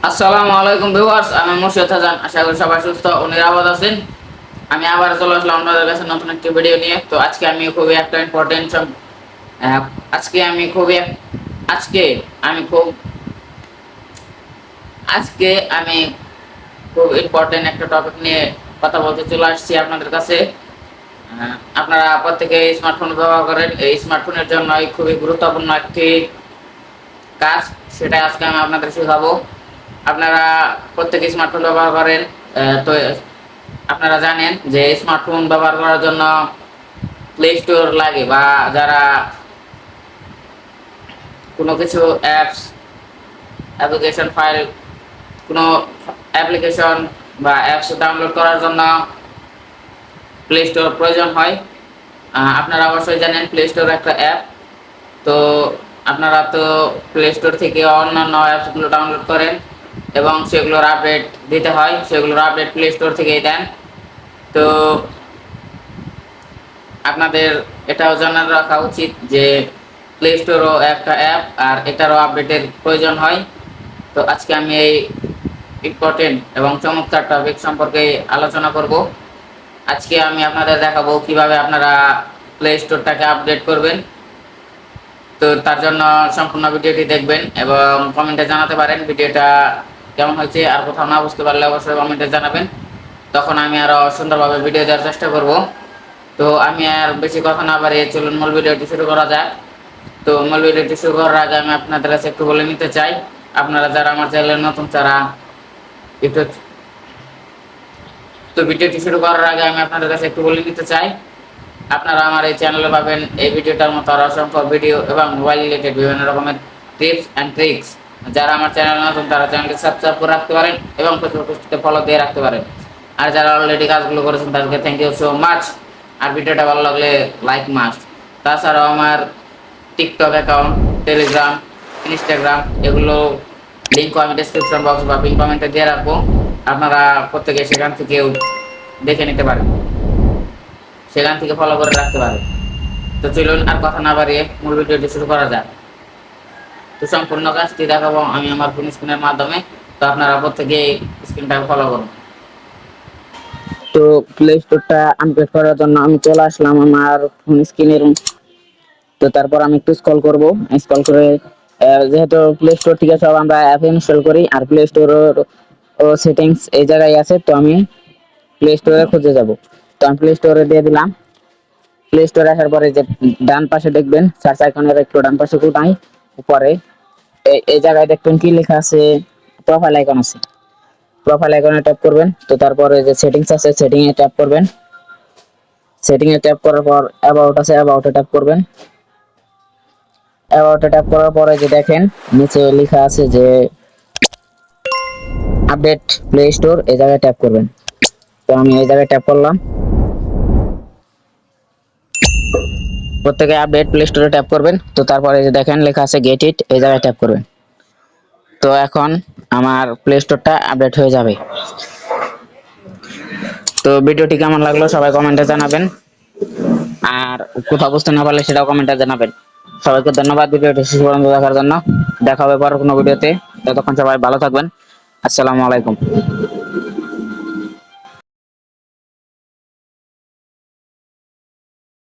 আসসালামু আলাইকুম ভিউয়ার্স, আমি মুর্শিদ হাসান। আশা করি সবাই সুস্থ ও নিরাপদ আছেন। আমি আবার চলে আসলাম আপনাদের কাছে নতুন একটি ভিডিও নিয়ে। তো আজকে আমি খুবই একটা ইম্পর্টেন্ট আজকে আমি খুবই আজকে আমি খুব আজকে আমি খুব ইম্পর্টেন্ট একটা টপিক নিয়ে কথা বলতে চলে আসছি আপনাদের কাছে। আপনারা প্রত্যেকে স্মার্টফোন ব্যবহার করেন। এই স্মার্টফোনের জন্য খুবই গুরুত্বপূর্ণ একটি কাজ, সেটা আজকে আমি আপনাদের শেখাবো। আপনারা প্রত্যেকে স্মার্টফোন ব্যবহার করেন। তো আপনারা জানেন যে স্মার্টফোন ব্যবহার করার জন্য প্লে স্টোর লাগে, বা যারা কোনো কিছু অ্যাপ্লিকেশন ফাইল, কোনো অ্যাপ্লিকেশন বা অ্যাপস ডাউনলোড করার জন্য প্লে স্টোর প্রয়োজন হয়। আপনারা অবশ্যই জানেন প্লে স্টোর একটা অ্যাপ। তো আপনারা তো প্লে স্টোর থেকে অন্যান্য অ্যাপসগুলো ডাউনলোড করেন এবং সেগুলোর আপডেট দিতে হয়, সেগুলোর আপডেট প্লে স্টোর থেকেই দেন। তো আপনাদের এটাও জানা রাখা উচিত যে প্লে স্টোরও একটা অ্যাপ, আর এটারও আপডেটের প্রয়োজন হয়। তো আজকে আমি এই ইম্পর্টেন্ট এবং চমৎকার টপিক সম্পর্কে আলোচনা করব। আজকে আমি আপনাদের দেখাবো কিভাবে আপনারা প্লে স্টোরটাকে আপডেট করবেন। তো তার জন্য সম্পূর্ণ ভিডিওটি দেখবেন এবং কমেন্টে জানাতে পারেন ভিডিওটা কেমন হয়েছে। আর কোথাও না বুঝতে পারলে অবশ্যই কমেন্টে জানাবেন, তখন আমি আরো সুন্দরভাবে ভিডিও দেওয়ার চেষ্টা করব। তো আমি আর বেশি কথা না বাড়িয়ে চলুন মূল ভিডিওটি শুরু করা যাক। তো মূল ভিডিওটি শুরু করার আগে আমি আপনাদের কাছে একটু বলে নিতে চাই, আপনারা যারা আমার চ্যানেলে নতুন তারা একটু তো ভিডিওটি শুরু করার আগে আমি আপনাদের কাছে একটু বলে নিতে চাই, আপনারা আমার এই চ্যানেলে পাবেন এই ভিডিওটার মতো আরো অসংখ্য ভিডিও এবং মোবাইল রিলেটেড বিভিন্ন রকমের টিপস অ্যান্ড ট্রিক্স। যারা আমার চ্যানেলে নতুন তারা চ্যানেলটি সাবস্ক্রাইব করে রাখতে পারেন এবং ফেসবুক পেজটিতে ফলো দিয়ে রাখতে পারেন। আর যারা অলরেডি কাজগুলো করেছেন তাদেরকে থ্যাংক ইউ সো মাচ। আর ভিডিওটা ভালো লাগলে লাইক মাস্ট। তাছাড়াও আমার টিকটক অ্যাকাউন্ট, টেলিগ্রাম, ইনস্টাগ্রাম এগুলো লিঙ্কও আমি ডেসক্রিপশন বক্স বা পিন কমেন্টে দিয়ে রাখবো। আপনারা প্রত্যেকে সেখান থেকেও দেখে নিতে পারেন, সেখান থেকে ফলো করে রাখতে পারেন। তো চলুন আর কথা না বাড়িয়ে মূল ভিডিওটি শুরু করা যাক। তো সম্পূর্ণ কাজটি দেখাবো আমি আমার ফোন স্ক্রিনের মাধ্যমে। তো আপনারা প্রত্যেকে স্ক্রিনটাকে ফলো করুন। তো প্লে স্টোরটা আপডেট করার জন্য আমি চলে আসলাম আমার ফোন স্ক্রিনের। তো তারপর আমি একটু স্ক্রল করব, স্ক্রল করে যেহেতু প্লে স্টোর থেকে সব আমরা অ্যাপ ইনস্টল করি, আর প্লে স্টোর সেটিংস এই জায়গায় আছে। তো আমি প্লে স্টোরে খুঁজে যাব। তো আমি প্লে স্টোরে দিয়ে দিলাম। প্লে স্টোরে আসার পরে যে ডান পাশে দেখবেন সার্চ আইকনের একটু ডান পাশে কোথায় উপরে এই জায়গায় দেখবেন কি লেখা আছে, প্রোফাইল আইকন আছে। প্রোফাইল আইকনে ট্যাপ করবেন। তো তারপরে যে সেটিংস আছে সেটিং এ ট্যাপ করবেন। সেটিং এ ট্যাপ করার পর অ্যাবাউট আছে, অ্যাবাউটে ট্যাপ করবেন। অ্যাবাউটে ট্যাপ করার পরে যে দেখেন নিচে লেখা আছে যে আপডেট প্লে স্টোর, এই জায়গায় ট্যাপ করবেন। তো আমি এই জায়গায় ট্যাপ করলাম। প্রত্যেকে আপডেট প্লে স্টোরে ট্যাপ করবেন। তো তারপরে যে দেখেন লেখা আছে গেট ইট, এই জায়গায় ট্যাপ করবেন। তো এখন আমার প্লে স্টোরটা আপডেট হয়ে যাবে। তো ভিডিওটি কেমন লাগলো সবাই কমেন্টে জানাবেন, আর কোথাও বুঝতে না পারলে সেটাও কমেন্টে জানাবেন। সবাইকে ধন্যবাদ ভিডিওটি শেষ পর্যন্ত দেখার জন্য। দেখা হবে পরের কোনো ভিডিওতে। ততক্ষণ সবাই ভালো থাকবেন। আসসালামু আলাইকুম।